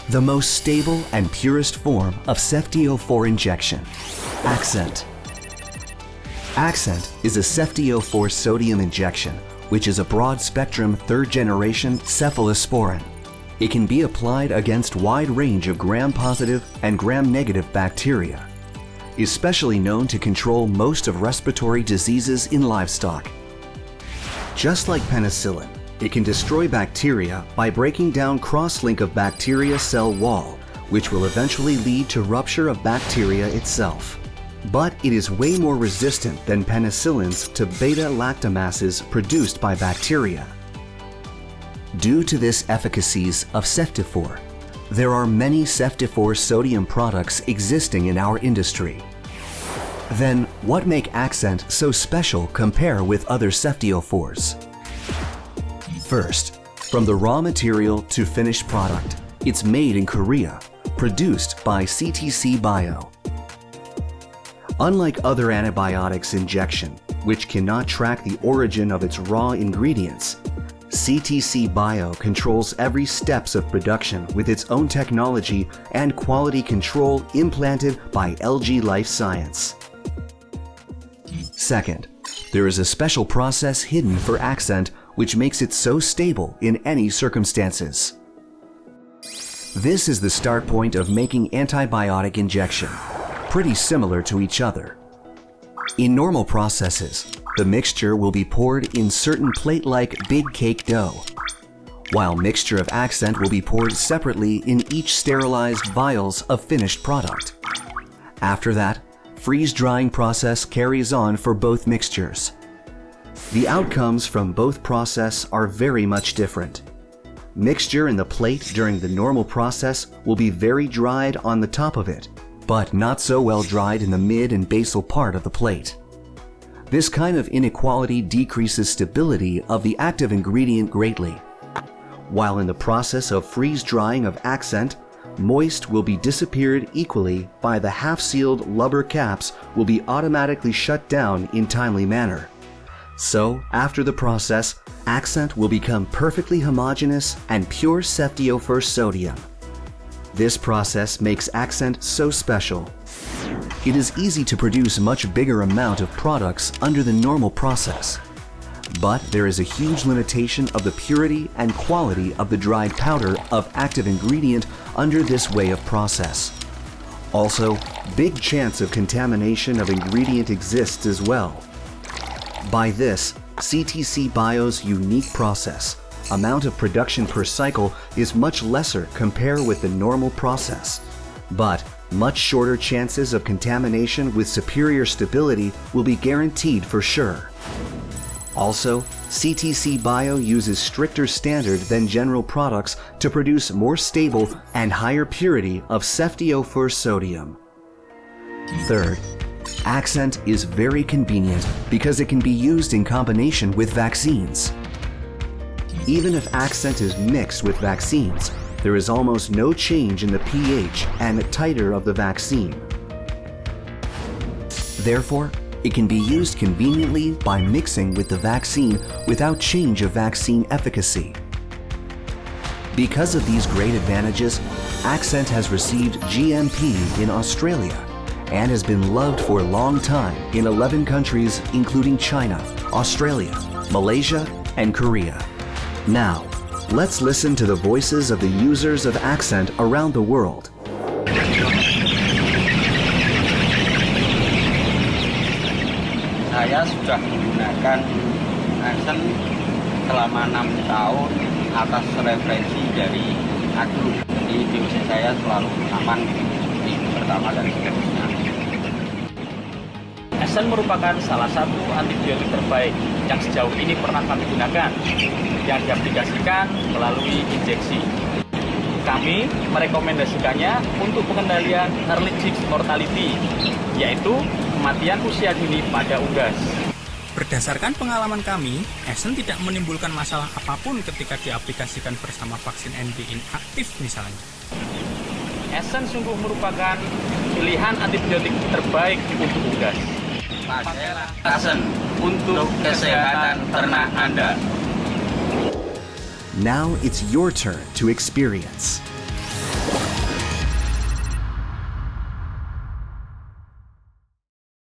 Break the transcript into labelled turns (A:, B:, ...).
A: The most stable and purest form of Ceftiofur injection, Accent. Accent is a Ceftiofur sodium injection, which is a broad-spectrum third-generation cephalosporin. It can be applied against wide range of gram-positive and gram-negative bacteria, especially known to control most of respiratory diseases in livestock. Just like penicillin, it can destroy bacteria by breaking down cross-link of bacteria cell wall, which will eventually lead to rupture of bacteria itself. But it is way more resistant than penicillins to beta-lactamases produced by bacteria. Due to this efficacies of Ceftiofur, there are many Ceftiofur sodium products existing in our industry. Then, what make Accent so special compare with other Ceftiofurs? First, from the raw material to finished product, it's made in Korea, produced by CTCBIO. Unlike other antibiotics injection, which cannot track the origin of its raw ingredients, CTCBIO controls every steps of production with its own technology and quality control implanted by LG Life Science. Second, there is a special process hidden for Accent which makes it so stable in any circumstances. This is the start point of making antibiotic injection, pretty similar to each other. In normal processes, the mixture will be poured in certain plate-like big cake dough, while mixture of Accent will be poured separately in each sterilized vials of finished product. After that, freeze-drying process carries on for both mixtures. The outcomes from both process are very much different. Mixture in the plate during the normal process will be very dried on the top of it, but not so well dried in the mid and basal part of the plate. This kind of inequality decreases stability of the active ingredient greatly. While in the process of freeze-drying of Accent, moist will be disappeared equally by the half-sealed rubber caps will be automatically shut down in timely manner. So, after the process, Accent will become perfectly homogeneous and pure Ceftiofur sodium. This process makes Accent so special. It is easy to produce much bigger amount of products under the normal process. But there is a huge limitation of the purity and quality of the dried powder of active ingredient under this way of process. Also, big chance of contamination of ingredient exists as well. By this, CTCBIO's unique process, amount of production per cycle is much lesser compared with the normal process, but much shorter chances of contamination with superior stability will be guaranteed for sure. Also, CTCBIO uses stricter standard than general products to produce more stable and higher purity of Ceftiofur sodium. Third, Accent is very convenient because it can be used in combination with vaccines. Even if Accent is mixed with vaccines, there is almost no change in the pH and titer of the vaccine. Therefore, it can be used conveniently by mixing with the vaccine without change of vaccine efficacy. Because of these great advantages, Accent has received GMP in Australia and has been loved for a long time in 11 countries including China, Australia, Malaysia, and Korea. Now, let's listen to the voices of the users of Accent around the world.
B: Saya sudah menggunakan Accent selama 6 tahun atas referensi dari Agro. Jadi BOC saya selalu aman seperti pertama dan seterusnya.
C: Accent merupakan salah satu antibiotik terbaik yang sejauh ini pernah kami gunakan, yang diaplikasikan melalui injeksi. Kami merekomendasikannya untuk pengendalian early chicks mortality, yaitu kematian usia dini pada unggas.
D: Berdasarkan pengalaman kami, Accent tidak menimbulkan masalah apapun ketika diaplikasikan bersama vaksin NB inaktif misalnya.
C: Accent sungguh merupakan pilihan antibiotik terbaik untuk unggas.
B: Pakailah Accent untuk kesehatan ternak Anda.
A: Now it's your turn to experience.